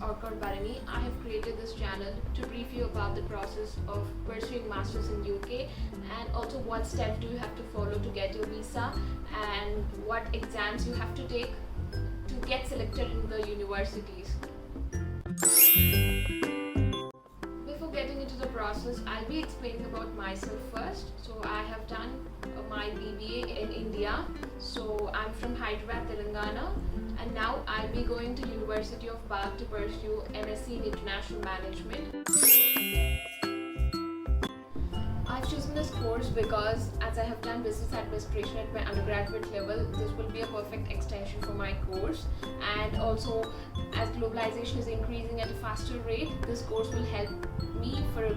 Orkut Barani. I have created this channel to brief you about the process of pursuing masters in UK, and also what steps do you have to follow to get your visa, and what exams you have to take to get selected in the universities. Before getting into the process, I'll be explaining about myself first. So I have done my BBA in India. So I'm from Hyderabad, Telangana, and now I'll be going to University of Bath to pursue MSc in International Management. I've chosen this course because as I have done business administration at my undergraduate level, this will be a perfect extension for my course, and also as globalization is increasing at a faster rate, this course will help me for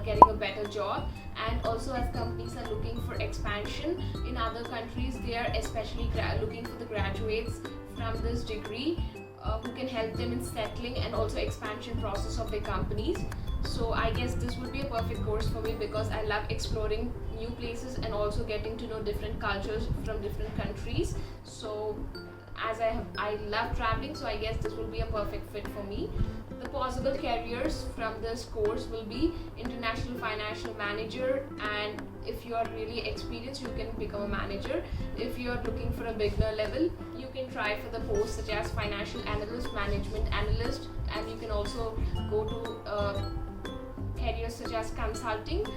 getting a better job. And also as companies are looking for expansion in other countries, they are especially looking for the graduates from this degree who can help them in settling and also expansion process of their companies. So I guess this would be a perfect course for me because I love exploring new places and also getting to know different cultures from different countries. So as I love traveling, so I guess this will be a perfect fit for me. The possible careers from this course will be international financial manager, and if you are really experienced, you can become a manager. If you are looking for a beginner level, you can try for the posts such as financial analyst, management analyst, and you can also go to careers such as consulting.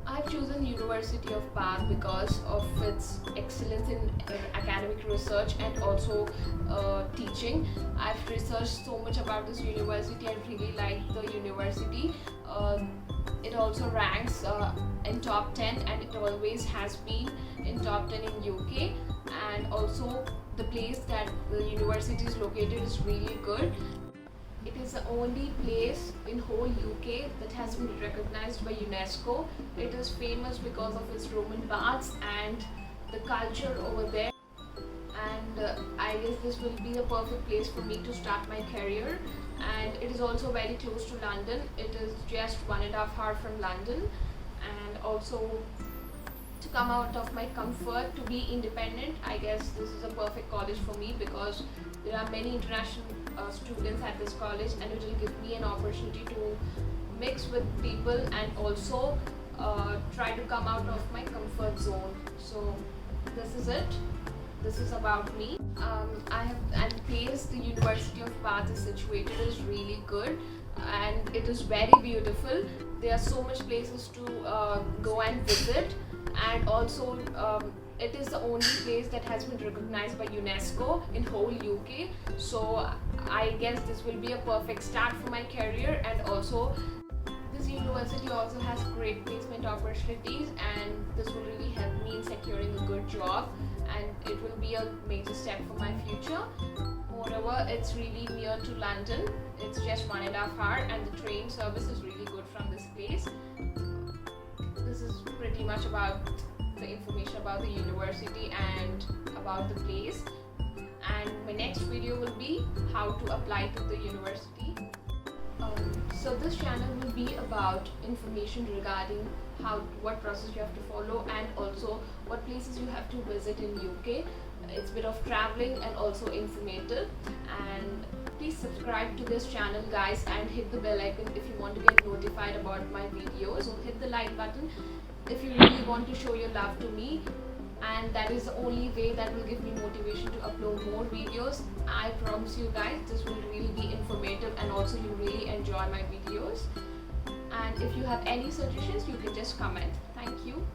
I've chosen University of Bath because of its excellence in academic research and also teaching. I've researched so much about this university. I really like the university. It also ranks in top 10, and it always has been in top 10 in UK. And also the place that the university is located is really good. It is the only place in whole UK that has been recognized by UNESCO. It is famous because of its Roman baths and the culture over there. And I guess this will be the perfect place for me to start my career. And it is also very close to London. It is just 1.5 hours from London. And also to come out of my comfort, to be independent, I guess this is a perfect college for me because there are many international students at this college, and it will give me an opportunity to mix with people and also try to come out of my comfort zone. So this is it. This is about me. And the place the University of Bath is situated is really good, and it is very beautiful. There are so much places to go and visit, and also it is the only place that has been recognized by UNESCO in whole UK. So I guess this will be a perfect start for my career. And also this university also has great placement opportunities, and this will really help me in securing a good job, and it will be a major step for my future. Moreover, it's really near to London. It's just 1.5 hours, and the train service is really good from this place. This is pretty much about the information about the university and about the place. And my next video will be how to apply to the university. So this channel will be about information regarding what process you have to follow, and also what places you have to visit in UK. It's a bit of traveling and also informative. And please subscribe to this channel, guys, and hit the bell icon if you want to get notified about my videos, or hit the like button if you really want to show your love to me. And that is the only way that will give me motivation to upload more videos. I promise you guys, this will really be informative, and also you really enjoy my videos. And if you have any suggestions, you can just comment. Thank you.